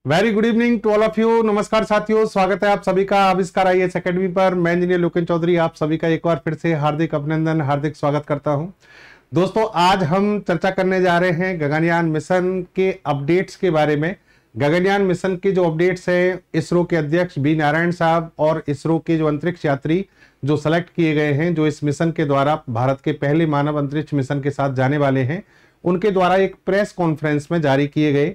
Very good evening to all of you. नमस्कार साथियों, स्वागत है आप सभी का आविष्कार आईएएस एकेडमी पर। मैं इंजीनियर लोकेन चौधरी आप सभी का एक बार फिर से हार्दिक अभिनंदन, हार्दिक स्वागत करता हूं। दोस्तों, आज हम चर्चा करने जा रहे हैं गगनयान मिशन के अपडेट्स के बारे में। गगनयान मिशन के जो अपडेट्स हैं, इसरो के अध्यक्ष बी नारायण साहब और इसरो के जो अंतरिक्ष यात्री जो सेलेक्ट किए गए हैं, जो इस मिशन के द्वारा भारत के पहले मानव अंतरिक्ष मिशन के साथ जाने वाले हैं, उनके द्वारा एक प्रेस कॉन्फ्रेंस में जारी किए गए।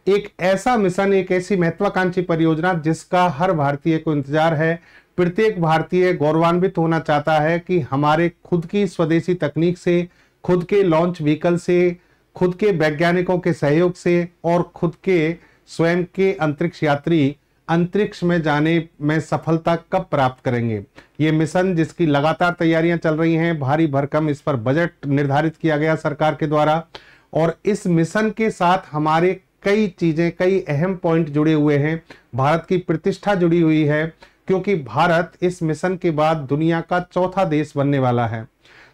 एक ऐसा मिशन, एक ऐसी महत्वाकांक्षी परियोजना जिसका हर भारतीय को इंतजार है। प्रत्येक भारतीय गौरवान्वित होना चाहता है कि हमारे खुद की स्वदेशी तकनीक से, खुद के लॉन्च व्हीकल से, खुद के वैज्ञानिकों के सहयोग से और खुद के स्वयं के अंतरिक्ष यात्री अंतरिक्ष में जाने में सफलता कब प्राप्त करेंगे। ये मिशन जिसकी लगातार तैयारियां चल रही हैं, भारी भरकम इस पर बजट निर्धारित किया गया सरकार के द्वारा, और इस मिशन के साथ हमारे कई चीजें, कई अहम पॉइंट जुड़े हुए हैं। भारत की प्रतिष्ठा जुड़ी हुई है, क्योंकि भारत इस मिशन के बाद दुनिया का चौथा देश बनने वाला है।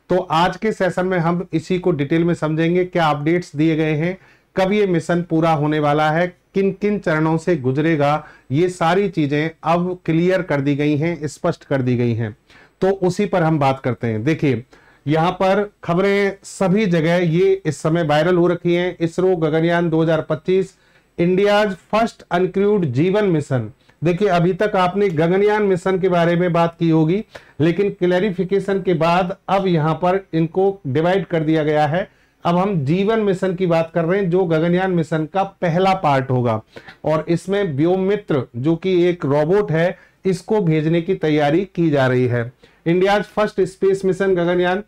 तो आज के सेशन में हम इसी को डिटेल में समझेंगे, क्या अपडेट्स दिए गए हैं, कब ये मिशन पूरा होने वाला है, किन किन चरणों से गुजरेगा, ये सारी चीजें अब क्लियर कर दी गई हैं, स्पष्ट कर दी गई हैं। तो उसी पर हम बात करते हैं। देखिए, यहाँ पर खबरें सभी जगह ये इस समय वायरल हो रखी हैं। ISRO Gaganyaan 2025 India's first uncrewed जीवन मिशन। देखिए, अभी तक आपने गगनयान मिशन के बारे में बात की होगी, लेकिन क्लैरिफिकेशन के बाद अब यहाँ पर इनको डिवाइड कर दिया गया है। अब हम जीवन मिशन की बात कर रहे हैं, जो गगनयान मिशन का पहला पार्ट होगा, और इसमें व्योममित्र जो कि एक रोबोट है, इसको भेजने की तैयारी की जा रही है। India's first space mission Gaganyaan,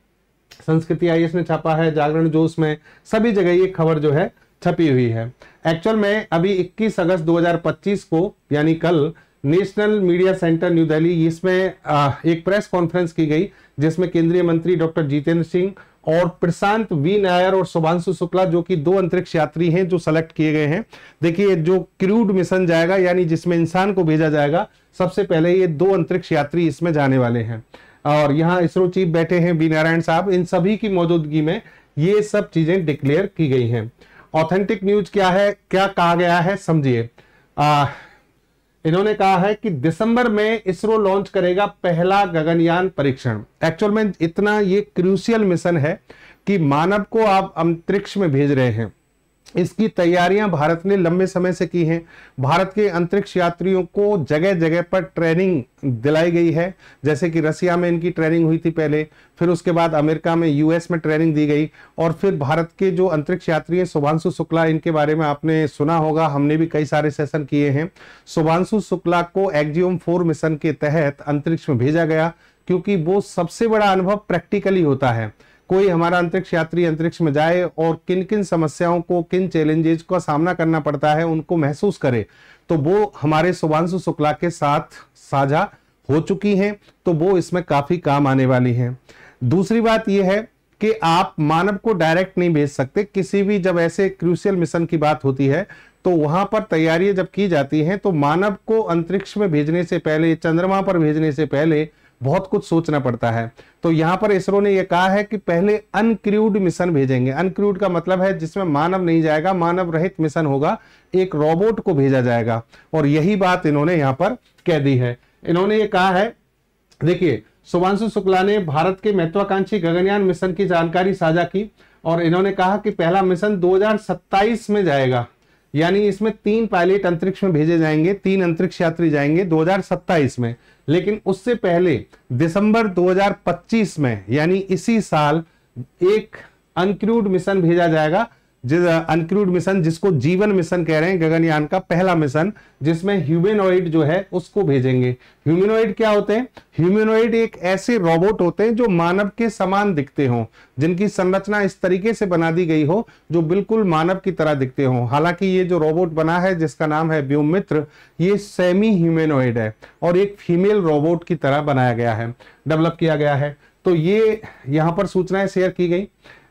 संस्कृति आईएएस ने छापा है, जागरण जोश में, सभी जगह ये खबर जो है छपी हुई है। एक्चुअल में अभी 21 अगस्त 2025 को, यानी कल, national media centre new Delhi, इसमें एक प्रेस कॉन्फ्रेंस की गई, जिसमें केंद्रीय मंत्री डॉक्टर जितेंद्र सिंह और प्रशांत वी नायर और शुभांशु शुक्ला, जो कि 2 अंतरिक्ष यात्री हैं जो सेलेक्ट किए गए हैं। देखिए, जो क्रूड मिशन जाएगा, यानी जिसमें इंसान को भेजा जाएगा, सबसे पहले ये 2 अंतरिक्ष यात्री इसमें जाने वाले हैं। और यहाँ इसरो चीफ बैठे हैं बी नारायण साहब, इन सभी की मौजूदगी में ये सब चीजें डिक्लेयर की गई हैं। ऑथेंटिक न्यूज क्या है, क्या कहा गया है, समझिए। इन्होंने कहा है कि दिसंबर में इसरो लॉन्च करेगा पहला गगनयान परीक्षण। एक्चुअल में इतना ये क्रूशियल मिशन है कि मानव को आप अंतरिक्ष में भेज रहे हैं। इसकी तैयारियां भारत ने लंबे समय से की हैं। भारत के अंतरिक्ष यात्रियों को जगह जगह पर ट्रेनिंग दिलाई गई है, जैसे कि रसिया में इनकी ट्रेनिंग हुई थी पहले, फिर उसके बाद अमेरिका में, यूएस में ट्रेनिंग दी गई, और फिर भारत के जो अंतरिक्ष यात्री हैं शुभांशु शुक्ला, इनके बारे में आपने सुना होगा, हमने भी कई सारे सेशन किए हैं। शुभांशु शुक्ला को एक्जियम 4 मिशन के तहत अंतरिक्ष में भेजा गया, क्योंकि वो सबसे बड़ा अनुभव प्रैक्टिकली होता है। कोई हमारा अंतरिक्ष यात्री अंतरिक्ष में जाए और किन किन समस्याओं को, किन चैलेंजेस का सामना करना पड़ता है, उनको महसूस करे, तो वो हमारे शुभांशु शुक्ला के साथ साझा हो चुकी हैं, तो वो इसमें काफी काम आने वाली हैं। दूसरी बात यह है कि आप मानव को डायरेक्ट नहीं भेज सकते। किसी भी जब ऐसे क्रूशियल मिशन की बात होती है, तो वहां पर तैयारियां जब की जाती हैं, तो मानव को अंतरिक्ष में भेजने से पहले, चंद्रमा पर भेजने से पहले बहुत कुछ सोचना पड़ता है। तो यहां पर इसरो ने यह कहा है कि पहले अनक्रूड मिशन भेजेंगे। अनक्रूड का मतलब है जिसमें मानव नहीं जाएगा, मानव रहित मिशन होगा, एक रोबोट को भेजा जाएगा, और यही बात इन्होंने यहां पर कह दी है। इन्होंने ये कहा है, देखिए, शुभांशु शुक्ला ने भारत के महत्वाकांक्षी गगनयान मिशन की जानकारी साझा की, और इन्होंने कहा कि पहला मिशन 2027 में जाएगा, यानी इसमें 3 पायलट अंतरिक्ष में भेजे जाएंगे, 3 अंतरिक्ष यात्री जाएंगे 2027 में। लेकिन उससे पहले दिसंबर 2025 में, यानी इसी साल, एक अनक्रूड मिशन भेजा जाएगा, अनक्रूड मिशन जिसको जीवन मिशन कह रहे हैं, गगनयान का पहला मिशन, जिसमें ह्यूमैनॉइड जो है उसको भेजेंगे। ह्यूमैनॉइड क्या होते हैं? ह्यूमैनॉइड एक ऐसे रोबोट होते हैं जो मानव के समान दिखते हों, जिनकी संरचना इस तरीके से बना दी गई हो जो बिल्कुल मानव की तरह दिखते हों। हालांकि ये जो रोबोट बना है, जिसका नाम है व्योममित्र, ये सेमी ह्यूमैनॉइड है और एक फीमेल रोबोट की तरह बनाया गया है, डेवलप किया गया है। तो ये यहाँ पर सूचनाएं शेयर की गई।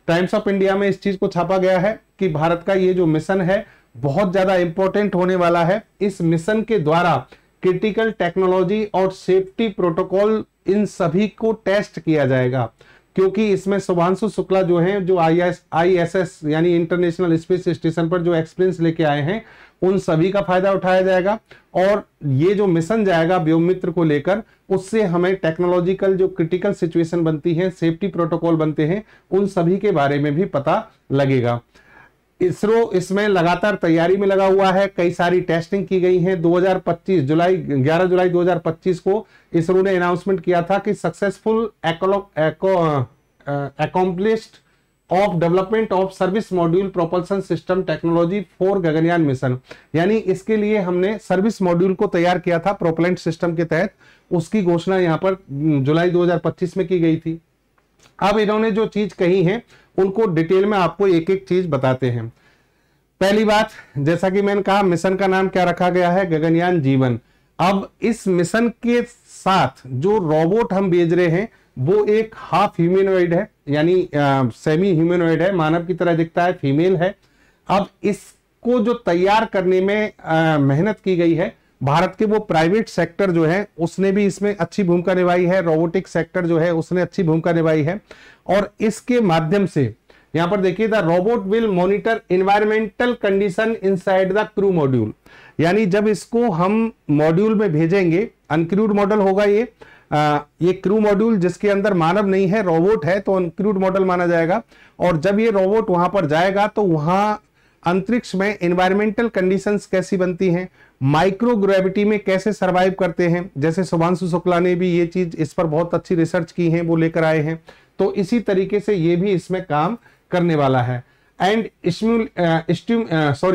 टाइम्स ऑफ इंडिया में इस चीज को छापा गया है कि भारत का ये जो मिशन है बहुत ज्यादा इंपॉर्टेंट होने वाला है। इस मिशन के द्वारा क्रिटिकल टेक्नोलॉजी और सेफ्टी प्रोटोकॉल, इन सभी को टेस्ट किया जाएगा। क्योंकि इसमें शुभांशु शुक्ला जो हैं, जो ISS यानी इंटरनेशनल स्पेस स्टेशन पर जो एक्सपीरियंस लेके आए हैं, उन सभी का फायदा उठाया जाएगा। और ये जो मिशन जाएगा व्योममित्र को लेकर, उससे हमें टेक्नोलॉजिकल जो क्रिटिकल सिचुएशन बनती है, सेफ्टी प्रोटोकॉल बनते हैं, उन सभी के बारे में भी पता लगेगा। इसरो इसमें लगातार तैयारी में लगा हुआ है, कई सारी टेस्टिंग की गई है। 11 जुलाई 2025 को इसरो ने अनाउंसमेंट किया था कि successful accomplished of development of service module propulsion system technology for Gaganyaan mission, यानी इसके लिए हमने सर्विस मॉड्यूल को तैयार किया था प्रोपेलेंट सिस्टम के तहत, उसकी घोषणा यहां पर जुलाई 2025 में की गई थी। अब इन्होंने जो चीज कही है उनको डिटेल में आपको एक एक चीज बताते हैं। पहली बात, जैसा कि मैंने कहा, मिशन का नाम क्या रखा गया है, गगनयान जीवन। अब इस मिशन के साथ जो रोबोट हम भेज रहे हैं वो एक हाफ ह्यूमैनॉइड है, यानी सेमी ह्यूमैनॉइड है, मानव की तरह दिखता है, फीमेल है। अब इसको जो तैयार करने में मेहनत की गई है, भारत के वो प्राइवेट सेक्टर जो है उसने भी इसमें अच्छी भूमिका निभाई है, रोबोटिक सेक्टर जो है उसने अच्छी भूमिका निभाई है। और इसके माध्यम से यहां पर देखिए, the robot will monitor environmental condition inside the crew module, यानी जब इसको हम मॉड्यूल में भेजेंगे, अनक्रूड मॉडल होगा ये क्रू मॉड्यूल जिसके अंदर मानव नहीं है, रोबोट है, तो अनक्रूड मॉडल माना जाएगा। और जब ये रोबोट वहां पर जाएगा तो वहां अंतरिक्ष में एनवायरमेंटल कंडीशंस कैसी बनती हैं, माइक्रो ग्रेविटी में कैसे सरवाइव करते हैं, जैसे शुभांशु शुक्ला ने भी ये चीज इस पर बहुत अच्छी रिसर्च की है, वो लेकर आए हैं। तो इसी तरीके से ये भी इसमें काम करने वाला है। And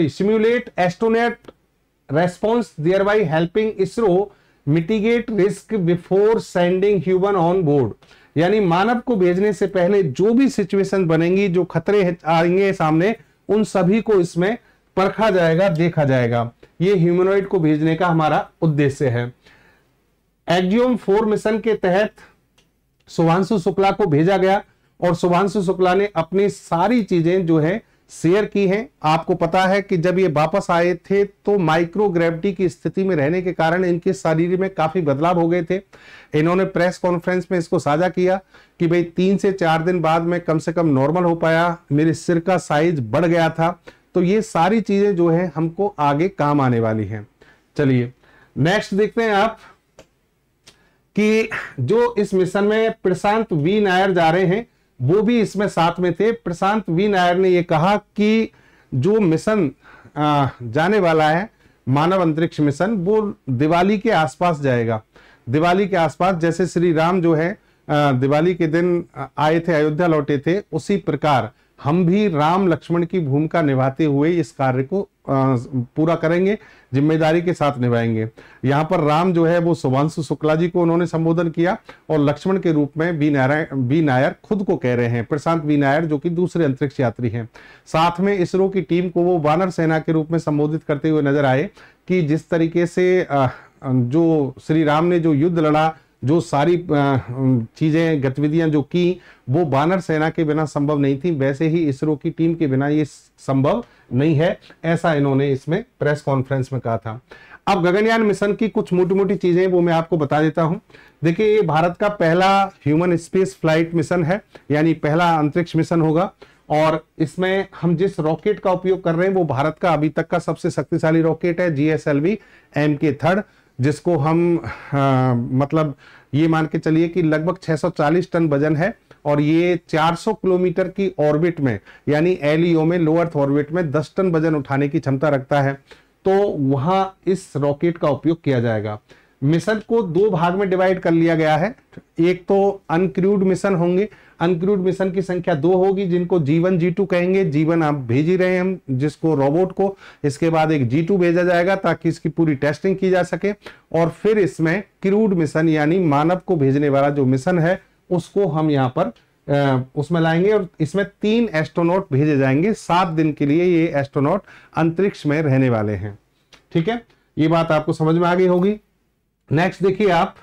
simulate astronaut response thereby helping ISRO mitigate risk before sending human on board, यानी मानव को भेजने से पहले जो भी सिचुएशन बनेंगी, जो खतरे आएंगे सामने, उन सभी को इसमें परखा जाएगा, देखा जाएगा। ये ह्यूमनॉइड को भेजने का हमारा उद्देश्य है। एक्जियोम 4 मिशन के तहत शुभांशु शुक्ला को भेजा गया और शुभांशु शुक्ला ने अपनी सारी चीजें जो है शेयर की हैं। आपको पता है कि जब ये वापस आए थे तो माइक्रो ग्रेविटी की स्थिति में रहने के कारण इनके शरीर में काफी बदलाव हो गए थे। इन्होंने प्रेस कॉन्फ्रेंस में इसको साझा किया कि भाई 3 से 4 दिन बाद में कम से कम नॉर्मल हो पाया, मेरे सिर का साइज बढ़ गया था। तो ये सारी चीजें जो है हमको आगे काम आने वाली हैं। चलिए नेक्स्ट देखते हैं आप कि जो इस मिशन में प्रशांत वी नायर जा रहे हैं वो भी इसमें साथ में थे। प्रशांत वी नायर ने यह कहा कि जो मिशन जाने वाला है, मानव अंतरिक्ष मिशन, वो दिवाली के आसपास जाएगा। दिवाली के आसपास, जैसे श्री राम जो है दिवाली के दिन आए थे, अयोध्या लौटे थे, उसी प्रकार हम भी राम लक्ष्मण की भूमिका निभाते हुए इस कार्य को पूरा करेंगे, जिम्मेदारी के साथ निभाएंगे। यहाँ पर राम जो है वो शुभांशु शुक्ला जी को उन्होंने संबोधन किया और लक्ष्मण के रूप में वी नायर खुद को कह रहे हैं, प्रशांत वी नायर, जो कि दूसरे अंतरिक्ष यात्री हैं। साथ में इसरो की टीम को वो वानर सेना के रूप में संबोधित करते हुए नजर आए कि जिस तरीके से जो श्री राम ने जो युद्ध लड़ा, जो सारी चीजें गतिविधियां जो की, वो वानर सेना के बिना संभव नहीं थी, वैसे ही इसरो की टीम के बिना ये संभव नहीं है, ऐसा इन्होंने इसमें प्रेस कॉन्फ्रेंस में कहा था। अब गगनयान मिशन की कुछ मोटी मोटी चीजें वो मैं आपको बता देता हूं। देखिए, ये भारत का पहला ह्यूमन स्पेस फ्लाइट मिशन है, यानी पहला अंतरिक्ष मिशन होगा। और इसमें हम जिस रॉकेट का उपयोग कर रहे हैं वो भारत का अभी तक का सबसे शक्तिशाली रॉकेट है, GSLV MK3, जिसको हम मतलब ये मान के चलिए कि लगभग 640 टन वजन है और ये 400 किलोमीटर की ऑर्बिट में, यानी LEO में, लो अर्थ ऑर्बिट में 10 टन वजन उठाने की क्षमता रखता है। तो वहां इस रॉकेट का उपयोग किया जाएगा। मिशन को 2 भाग में डिवाइड कर लिया गया है। एक तो अनक्रूड मिशन होंगे, अनक्रूड मिशन की संख्या 2 होगी, जिनको G1 G2 कहेंगे। G1 आप भेज ही रहे हैं हम, जिसको रोबोट को, इसके बाद एक G2 भेजा जाएगा ताकि इसकी पूरी टेस्टिंग की जा सके। और फिर इसमें क्रूड मिशन, यानी मानव को भेजने वाला जो मिशन है उसको हम यहाँ पर उसमें लाएंगे और इसमें 3 एस्ट्रोनॉट भेजे जाएंगे। 7 दिन के लिए ये एस्ट्रोनॉट अंतरिक्ष में रहने वाले हैं। ठीक है, ये बात आपको समझ में आ गई होगी। नेक्स्ट देखिए आप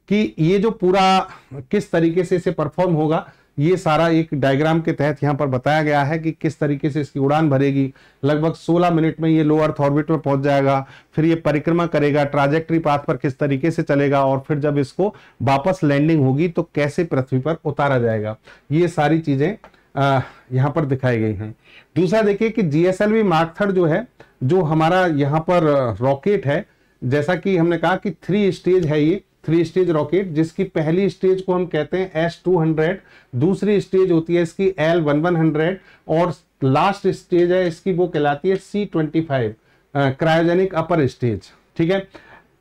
कि ये जो पूरा किस तरीके से इसे परफॉर्म होगा। ये सारा एक डायग्राम के तहत यहाँ पर बताया गया है कि किस तरीके से इसकी उड़ान भरेगी। लगभग 16 मिनट में ये लो अर्थ ऑर्बिट में पहुंच जाएगा, फिर ये परिक्रमा करेगा, ट्राजेक्टरी पाथ पर किस तरीके से चलेगा, और फिर जब इसको वापस लैंडिंग होगी तो कैसे पृथ्वी पर उतारा जाएगा। ये सारी चीजें यहाँ पर दिखाई गई हैं। दूसरा देखिए कि GSLV Mark 3 जो है, जो हमारा यहाँ पर रॉकेट है, जैसा कि हमने कहा कि 3 स्टेज है, ये 3 स्टेज रॉकेट, जिसकी पहली स्टेज को हम कहते हैं S200, दूसरी स्टेज होती है इसकी L1100 और लास्ट स्टेज है इसकी वो कहलाती है C25 क्रायोजेनिक अपर स्टेज। ठीक है,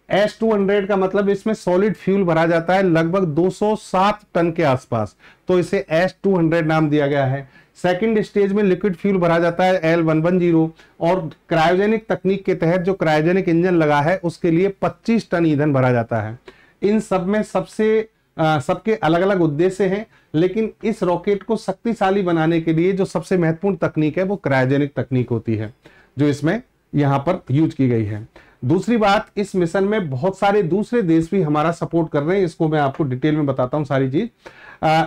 S200 का मतलब इसमें सॉलिड फ्यूल भरा जाता है लगभग 207 टन के आसपास, तो इसे S200 नाम दिया गया है। सेकंड स्टेज में लिक्विड फ्यूल भरा जाता है L110 और क्रायोजेनिक तकनीक के तहत जो क्रायोजेनिक इंजन लगा है उसके लिए 25 टन ईंधन भरा जाता है। इन सब में सबके अलग अलग उद्देश्य हैं, लेकिन इस रॉकेट को शक्तिशाली बनाने के लिए जो सबसे महत्वपूर्ण तकनीक है वो क्रायोजेनिक तकनीक होती है, जो इसमें यहां पर यूज की गई है। दूसरी बात, इस मिशन में बहुत सारे दूसरे देश भी हमारा सपोर्ट कर रहे हैं, इसको मैं आपको डिटेल में बताता हूं सारी चीज।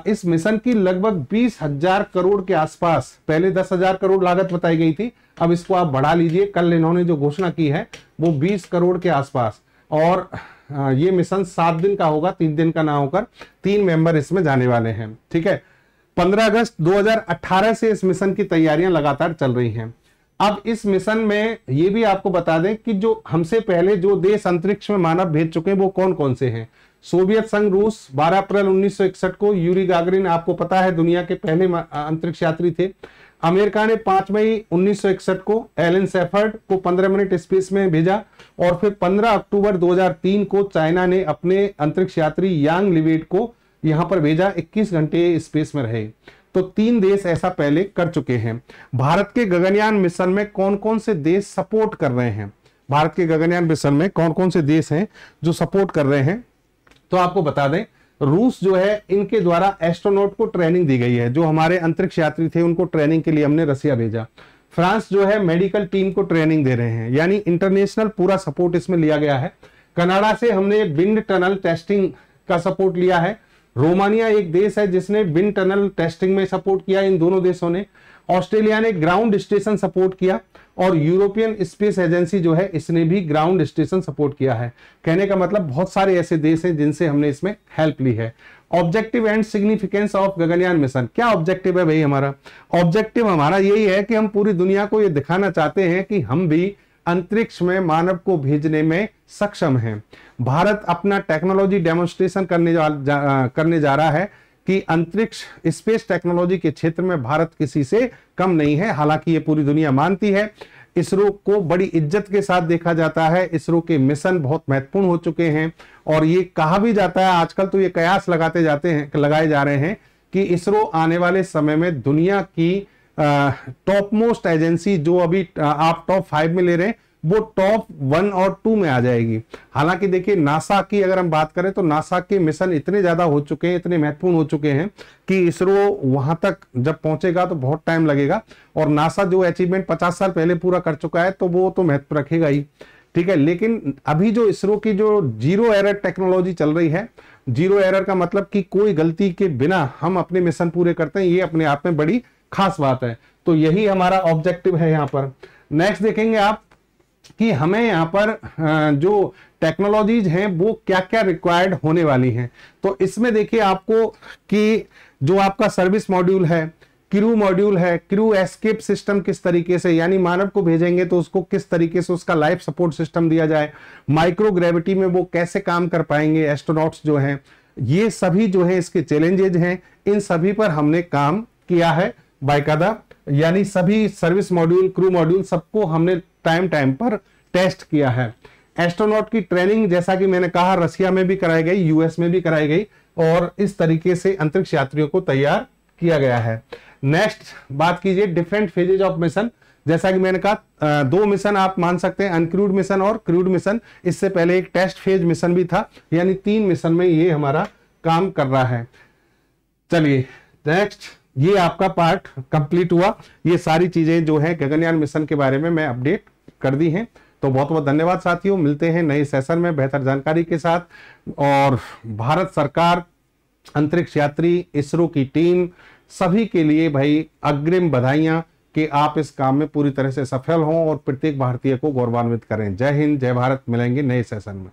इस मिशन की लगभग 20,000 करोड़ के आसपास, पहले 10,000 करोड़ लागत बताई गई थी, अब इसको आप बढ़ा लीजिए, कल इन्होंने जो घोषणा की है वो 20 करोड़ के आसपास, और ये मिशन 7 दिन का होगा, 3 दिन का ना होकर 3 मेंबर इसमें जाने वाले हैं। ठीक है, 15 अगस्त 2018 से इस मिशन की तैयारियां लगातार चल रही हैं। अब इस मिशन में ये भी आपको बता दें कि जो हमसे पहले जो देश अंतरिक्ष में मानव भेज चुके हैं वो कौन कौन से हैं। सोवियत संघ रूस 12 अप्रैल 1961 को, यूरी गागरिन आपको पता है दुनिया के पहले अंतरिक्ष यात्री थे। अमेरिका ने 5 मई 1961 को एलन सेफर्ड को 15 मिनट स्पेस में भेजा, और फिर 15 अक्टूबर 2003 को चाइना ने अपने अंतरिक्ष यात्री यांग लिवेट को यहां पर भेजा, 21 घंटे स्पेस में रहे। तो 3 देश ऐसा पहले कर चुके हैं। भारत के गगनयान मिशन में कौन कौन से देश सपोर्ट कर रहे हैं, भारत के गगनयान मिशन में कौन कौन से देश हैं जो सपोर्ट कर रहे हैं, तो आपको बता दें, रूस जो है इनके द्वारा एस्ट्रोनॉट को ट्रेनिंग दी गई है, जो हमारे अंतरिक्ष यात्री थे उनको ट्रेनिंग के लिए हमने रसिया भेजा। फ्रांस जो है मेडिकल टीम को ट्रेनिंग दे रहे हैं, यानी इंटरनेशनल पूरा सपोर्ट इसमें लिया गया है। कनाडा से हमने विंड टनल टेस्टिंग का सपोर्ट लिया है। रोमानिया एक देश है जिसने विंड टनल टेस्टिंग में सपोर्ट किया, इन दोनों देशों ने। ऑस्ट्रेलिया ने ग्राउंड स्टेशन सपोर्ट किया, और यूरोपियन स्पेस एजेंसी जो है इसने भी ग्राउंड स्टेशन सपोर्ट किया है। कहने का मतलब बहुत सारे ऐसे देश हैं जिनसे हमने इसमें हेल्प ली है। Objective and significance of Gaganyaan mission, क्या ऑब्जेक्टिव है भाई हमारा? ऑब्जेक्टिव हमारा यही है कि हम पूरी दुनिया को ये दिखाना चाहते हैं कि हम भी अंतरिक्ष में मानव को भेजने में सक्षम हैं। भारत अपना टेक्नोलॉजी डेमोन्स्ट्रेशन करने जा रहा है कि अंतरिक्ष स्पेस टेक्नोलॉजी के क्षेत्र में भारत किसी से कम नहीं है। हालांकि ये पूरी दुनिया मानती है, इसरो को बड़ी इज्जत के साथ देखा जाता है, इसरो के मिशन बहुत महत्वपूर्ण हो चुके हैं, और ये कहा भी जाता है, आजकल तो ये कयास लगाए जा रहे हैं कि इसरो आने वाले समय में दुनिया की टॉप मोस्ट एजेंसी, जो अभी आप टॉप 5 में ले रहे हैं, वो टॉप 1 और 2 में आ जाएगी। हालांकि देखिए, नासा की अगर हम बात करें तो नासा के मिशन इतने ज्यादा हो चुके हैं, इतने महत्वपूर्ण हो चुके हैं कि इसरो वहां तक जब पहुंचेगा तो बहुत टाइम लगेगा, और नासा जो अचीवमेंट 50 साल पहले पूरा कर चुका है तो वो तो महत्व रखेगा ही। ठीक है, लेकिन अभी जो इसरो की जो जीरो एरर टेक्नोलॉजी चल रही है, जीरो एरर का मतलब कि कोई गलती के बिना हम अपने मिशन पूरे करते हैं, ये अपने आप में बड़ी खास बात है। तो यही हमारा ऑब्जेक्टिव है यहाँ पर। नेक्स्ट देखेंगे आप कि हमें यहाँ पर जो टेक्नोलॉजीज हैं वो क्या क्या रिक्वायर्ड होने वाली हैं। तो इसमें देखिए आपको कि जो आपका सर्विस मॉड्यूल है, क्रू मॉड्यूल है, क्रू एस्केप सिस्टम किस तरीके से, यानी मानव को भेजेंगे तो उसको किस तरीके से उसका लाइफ सपोर्ट सिस्टम दिया जाए, माइक्रो ग्रेविटी में वो कैसे काम कर पाएंगे एस्ट्रोनॉट्स जो हैं, ये सभी जो है इसके चैलेंजेज हैं, इन सभी पर हमने काम किया है बाकायदा। यानी सभी सर्विस मॉड्यूल, क्रू मॉड्यूल, सबको हमने टाइम पर टेस्ट किया है। एस्ट्रोनॉट की ट्रेनिंग जैसा कि मैंने कहा रसिया में भी कराई गई, यूएस में भी कराई गई, और इस तरीके से अंतरिक्ष यात्रियों को तैयार किया गया है। नेक्स्ट बात कीजिए डिफरेंट फेजेज ऑफ मिशन। जैसा कि मैंने कहा 2 मिशन आप मान सकते हैं, अनक्रूड मिशन और क्रूड मिशन। इससे पहले एक टेस्ट फेज मिशन भी था, यानी 3 मिशन में ये हमारा काम कर रहा है। चलिए नेक्स्ट, ये आपका पार्ट कंप्लीट हुआ। ये सारी चीजें जो है गगनयान मिशन के बारे में मैं अपडेट कर दी हैं। तो बहुत बहुत धन्यवाद साथियों, मिलते हैं नए सेशन में बेहतर जानकारी के साथ। और भारत सरकार अंतरिक्ष यात्री, इसरो की टीम, सभी के लिए भाई अग्रिम बधाइयां कि आप इस काम में पूरी तरह से सफल हों और प्रत्येक भारतीय को गौरवान्वित करें। जय हिंद, जय भारत। मिलेंगे नए सेशन में।